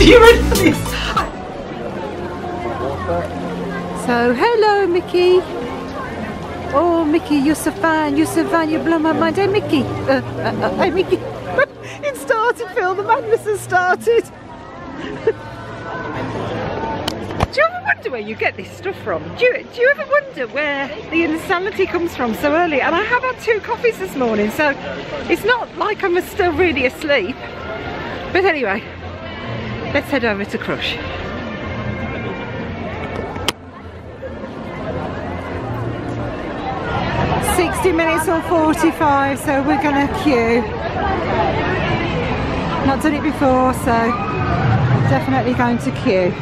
you ready for this? So, hello, Mickey. Oh, Mickey, you're so fine. You're so fine. You blow my mind. Hey, Mickey. Hey, Mickey. It started, Phil. The madness has started. Do you ever wonder where you get this stuff from? Do you ever wonder where the insanity comes from so early? And I have had 2 coffees this morning, so it's not like I'm still really asleep. But anyway, let's head over to Crush. Minutes or 45, so we're gonna queue. Not done it before, so definitely going to queue.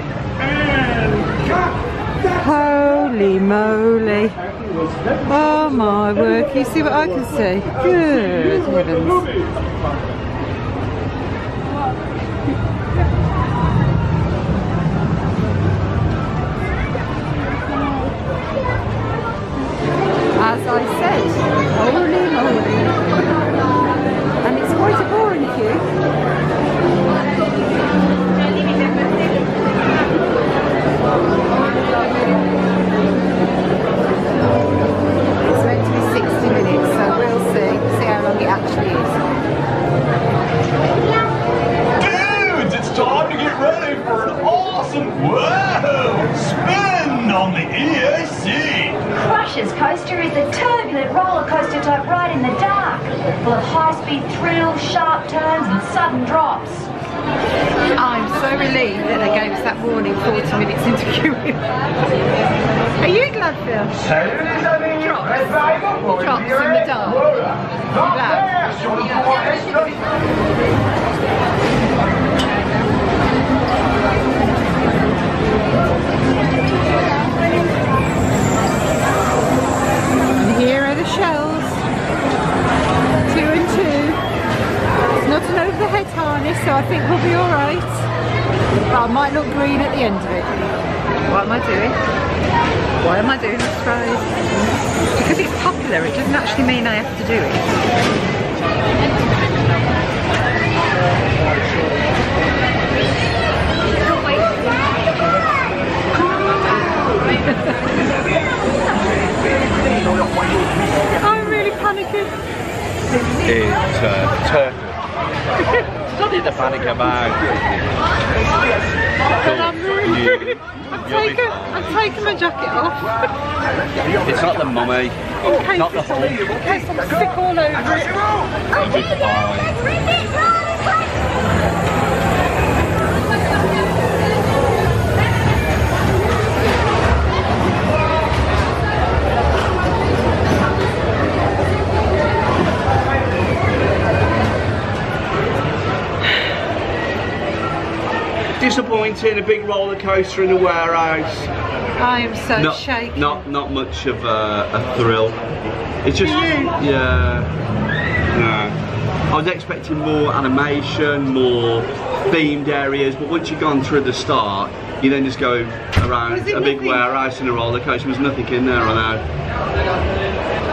Holy moly. Oh my word, can you see what I can see? Good heavens. As I said, holy moly. And it's quite a boring queue. It's meant to be 60 minutes, so we'll see how long it actually is. Dudes, it's time to get ready for an awesome spin on the EAC. Crush's coaster is a turbulent roller coaster type ride in the dark, full of high-speed thrills, sharp turns and sudden drops. I'm so relieved that they gave us that warning 40 minutes into queuing. Are you glad, Phil? Drops in the dark. Glad. And here are the shells. 2 and 2. It's not an overhead harness, so I think we'll be alright. But I might look green at the end of it. What am I doing? Why am I doing this ride? Because it's popular, it doesn't actually mean I have to do it. I'm really panicking. It's turtle. Nothing to panic about. But I'm really I'm taking my jacket off. It's not the mummy. Not the whole. In case I'm sick all over it. Disappointing, a big roller coaster in a warehouse. I am so shaken. Not much of a thrill. It's just yeah. No. I was expecting more animation, more themed areas, but once you've gone through the start, you then just go around a big warehouse in a roller coaster. There was nothing in there, I know.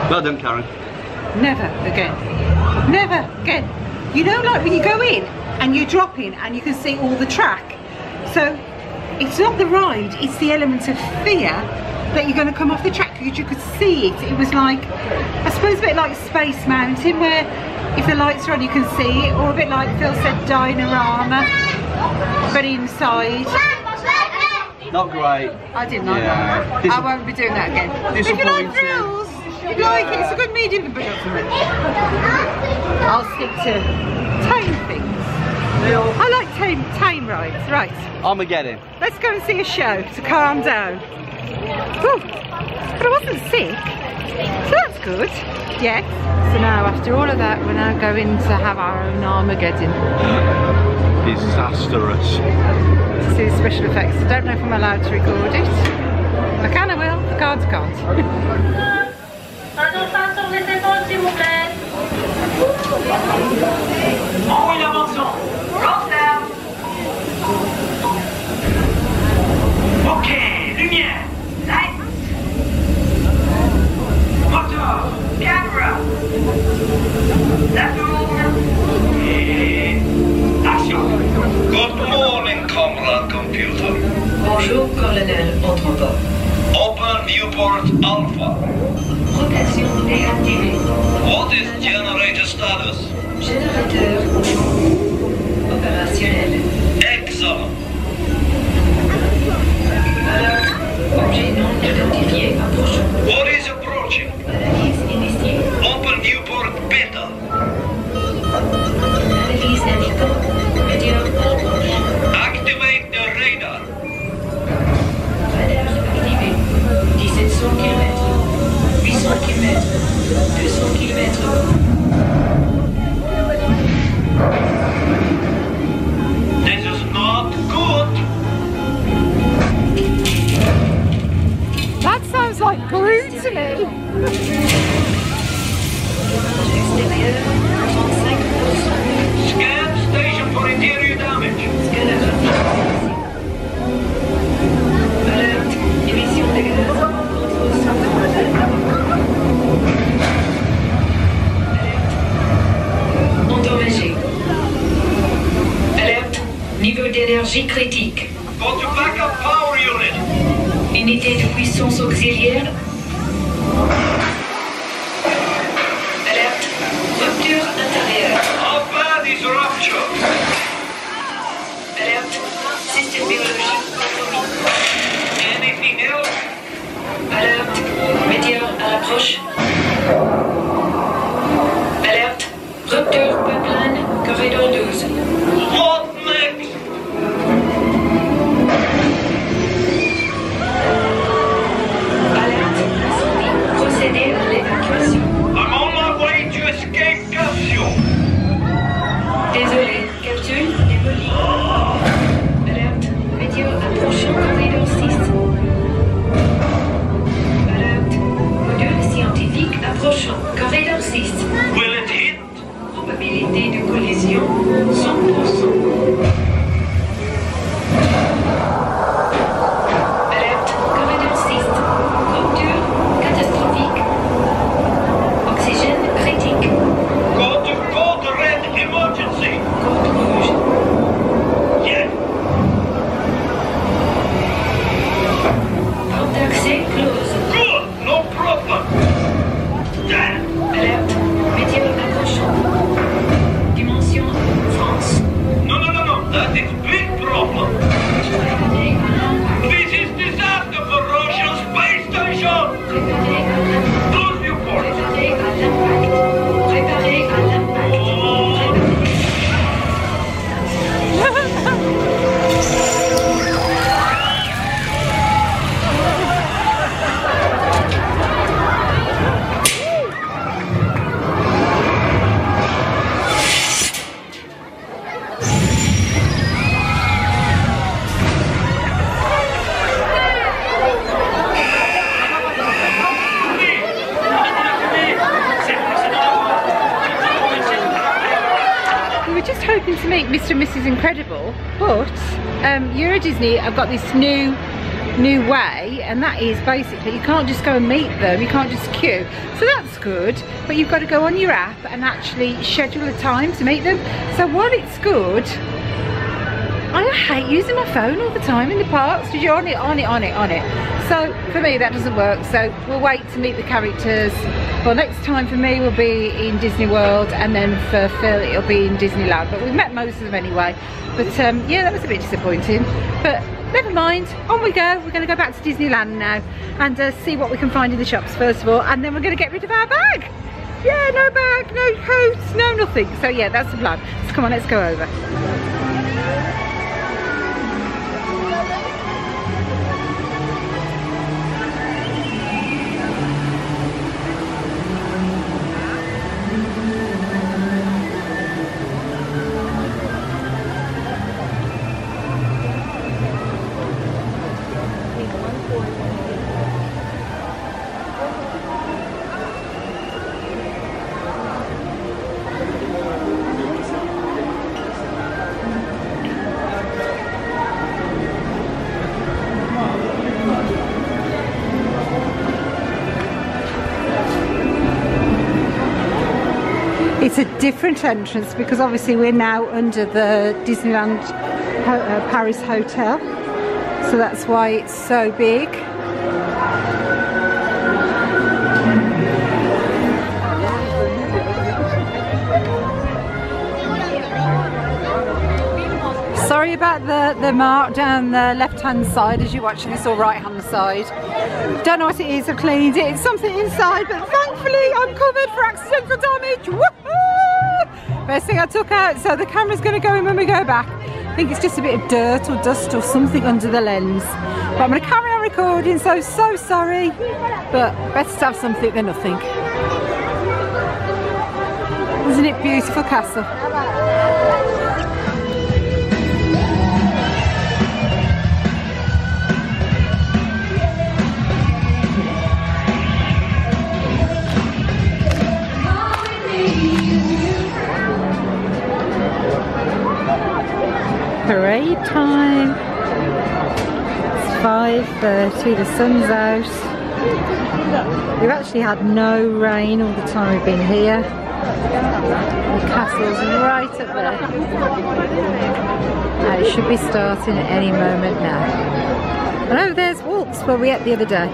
Well done, Karen. Never again. Never again. You know, like when you go in and you drop in and you can see all the track. So it's not the ride, it's the element of fear that you're going to come off the track because you could see it. It was like, I suppose a bit like Space Mountain, where if the lights are on you can see it, or a bit like Phil said, Dinorama, but inside. Not great. I didn't like that. I won't be doing that again. If you like thrills, you like it, it's a good medium budget for me. I'll stick to tame things. I like tame rides, right. Armageddon. Let's go and see a show to calm down. Whew. But I wasn't sick, so that's good. Yes. So now after all of that, we're now going to have our own Armageddon. Disastrous. To see the special effects. I don't know if I'm allowed to record it. If I can, I will. If I can't, I can't. En avançant. Roll down. Ok, lumière. Lights. Motor. Camera. La tour. Et action. Good morning, comrades. computer. Bonjour, colonel, entre bord. Open viewport Alpha. Rotation déactivée. What is generator status? Générateur opérationnel. Excellent. Alerte. Objet non identifié approchant. What is approaching? Analyse initiée. Open viewport Beta. Analyse indiquant médium approche. Activate the radar. Radar activé. 1700 km. 800 km. 200 km. This is not good. That sounds like Groot to me. Extérieur 35%. Scan station for interior damage. Scanner rapide. Alerte. Émission de gaz. Contrôle central. Alerte. Endommagé. Alerte. Niveau d'énergie critique. Go to backup power unit. Unité de puissance auxiliaire. Alerte. Rupture intérieure. How bad is rupture? Alerte. Système biologique compromis. Anything else? Alerte. Météore à l'approche. Alerte. Rupture pipeline. Corridor 12. What next? Alerte. Incendie. Procédez à l'évacuation. I'm on my way to escape capsule. Désolé. Capsule démolie. Alerte. Météore approchant corridor 6. Alerte. Module scientifique approchant corridor 6. Will it hit? Probabilité de collision 100%. Alerte, corridor 6. Rupture catastrophique. Oxygène critique. Go to code red emergency. Code rouge. Yeah. Porte d'accès close. Good. No problem. Damn. Alerte, météo approchant. Dimension France. No, no, no, no. That is big problem. Préparé à l'impact. This is disaster for Russian space station. Préparé à l'impact. Close viewport. Préparé à l'impact. Préparé à l'impact. We were just hoping to meet Mr. and Mrs. Incredible, but Euro Disney have got this new way, and that is basically you can't just go and meet them, you can't just queue. So that's good, but you've got to go on your app and actually schedule a time to meet them. So while it's good, I hate using my phone all the time in the parks because you're on it. So for me that doesn't work, so we'll wait to meet the characters. Well, next time for me will be in Disney World, and then for Phil it'll be in Disneyland, but we've met most of them anyway. But yeah, that was a bit disappointing, but never mind, on we go. We're going to go back to Disneyland now and see what we can find in the shops first of all, and then we're going to get rid of our bag. Yeah, no bag, no coats, no nothing. So yeah, that's the plan. So come on, let's go over. It's a different entrance because obviously we're now under the Disneyland Paris hotel, so that's why it's so big. Sorry about the mark down the left hand side as you're watching this, or right hand side. Don't know what it is, I've cleaned it. It's something inside, but thankfully I'm covered for accidental damage. Woohoo! First thing I took out, so the camera's going to go in when we go back. I think it's just a bit of dirt or dust or something under the lens. But I'm going to carry on recording, so sorry. But better to have something than nothing. Isn't it beautiful castle? Parade time. It's 5:30, the sun's out. We've actually had no rain all the time we've been here. The castle's right up there. And it should be starting at any moment now. And over there's Waltz, where we ate the other day.